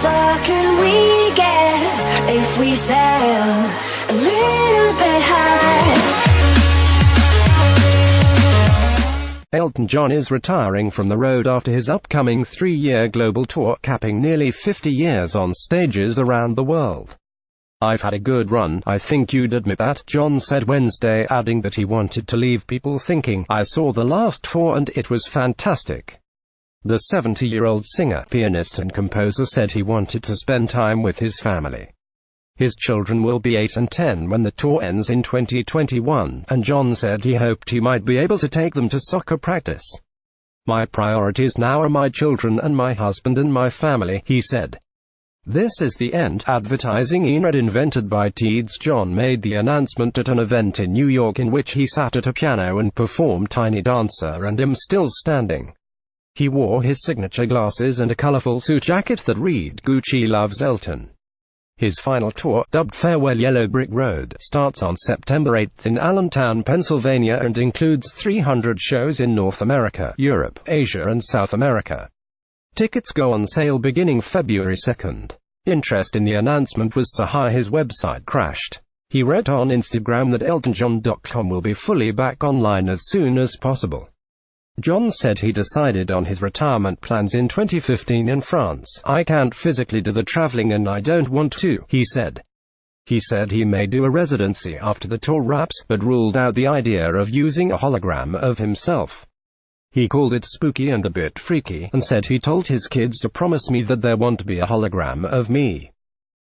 far can we get if we sail a little bit high? Elton John is retiring from the road after his upcoming 3-year global tour, capping nearly 50 years on stages around the world. "I've had a good run, I think you'd admit that," John said Wednesday, adding that he wanted to leave people thinking, "I saw the last tour and it was fantastic." The 70-year-old singer, pianist and composer said he wanted to spend time with his family. His children will be 8 and 10 when the tour ends in 2021, and John said he hoped he might be able to take them to soccer practice. "My priorities now are my children and my husband and my family," he said. This is the end advertising ad invented by Teeds. John made the announcement at an event in New York in which he sat at a piano and performed Tiny Dancer and I'm Still Standing. He wore his signature glasses and a colorful suit jacket that read "Gucci loves Elton." His final tour, dubbed Farewell Yellow Brick Road, starts on September 8 in Allentown, Pennsylvania and includes 300 shows in North America, Europe, Asia and South America. Tickets go on sale beginning February 2nd. Interest in the announcement was so high his website crashed. He wrote on Instagram that EltonJohn.com will be fully back online as soon as possible. John said he decided on his retirement plans in 2015 in France. "I can't physically do the traveling and I don't want to," he said. He said he may do a residency after the tour wraps, but ruled out the idea of using a hologram of himself. He called it spooky and a bit freaky, and said he told his kids to promise me that there won't be a hologram of me.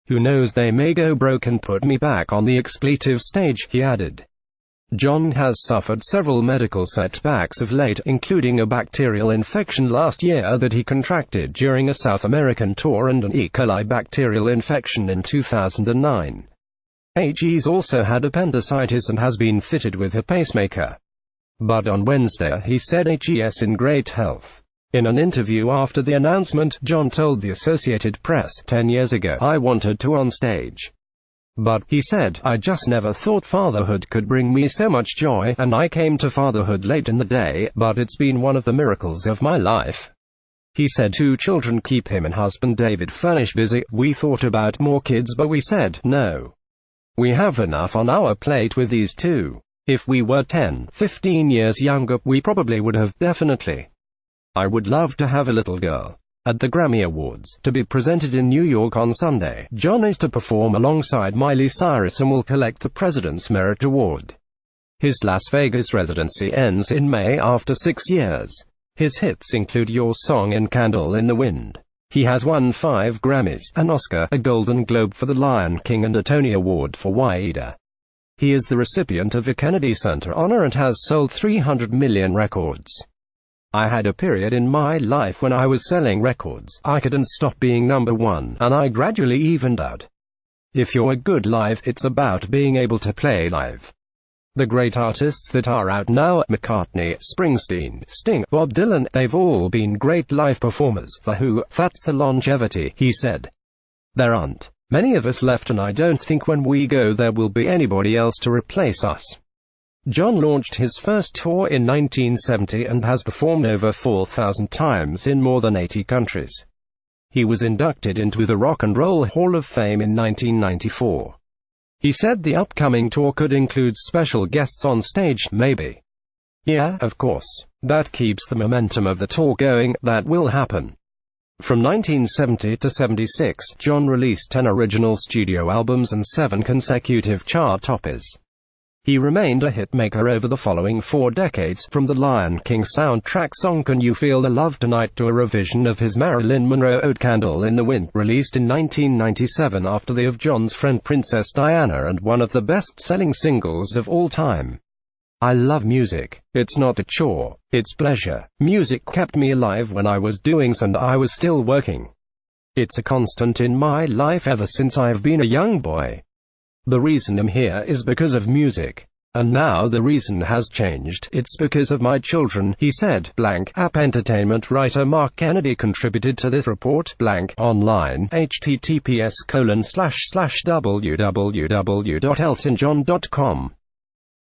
"Who knows, they may go broke and put me back on the expletive stage," he added. John has suffered several medical setbacks of late, including a bacterial infection last year that he contracted during a South American tour and an E. coli bacterial infection in 2009. He's also had appendicitis and has been fitted with a pacemaker. But on Wednesday, he said he's in great health. In an interview after the announcement, John told the Associated Press, "10 years ago, I wanted to on stage. But," he said, "I just never thought fatherhood could bring me so much joy, and I came to fatherhood late in the day, but it's been one of the miracles of my life." He said 2 children keep him and husband David Furnish busy. "We thought about more kids but we said, no. We have enough on our plate with these 2. If we were 10, 15 years younger, we probably would have, definitely. I would love to have a little girl." At the Grammy Awards, to be presented in New York on Sunday, John is to perform alongside Miley Cyrus and will collect the President's Merit Award. His Las Vegas residency ends in May after 6 years. His hits include Your Song and Candle in the Wind. He has won 5 Grammys, an Oscar, a Golden Globe for The Lion King and a Tony Award for Why-Da. He is the recipient of a Kennedy Center honor and has sold 300 million records. "I had a period in my life when I was selling records. I couldn't stop being number one, and I gradually evened out. If you're good live, it's about being able to play live." The great artists that are out now, McCartney, Springsteen, Sting, Bob Dylan, they've all been great live performers. The Who, that's the longevity, he said. "There aren't many of us left and I don't think when we go there will be anybody else to replace us." John launched his first tour in 1970 and has performed over 4,000 times in more than 80 countries. He was inducted into the Rock and Roll Hall of Fame in 1994. He said the upcoming tour could include special guests on stage, maybe. "Yeah, of course. That keeps the momentum of the tour going, that will happen." From 1970 to 76, John released 10 original studio albums and 7 consecutive chart toppers. He remained a hitmaker over the following 4 decades, from the Lion King soundtrack song Can You Feel the Love Tonight to a revision of his Marilyn Monroe ode Candle in the Wind, released in 1997 after the of John's friend Princess Diana and one of the best-selling singles of all time. "I love music. It's not a chore. It's pleasure. Music kept me alive when I was doing and I was still working. It's a constant in my life ever since I've been a young boy. The reason I'm here is because of music. And now the reason has changed, it's because of my children," he said. App entertainment writer Mark Kennedy contributed to this report. Online, https://www.eltonjohn.com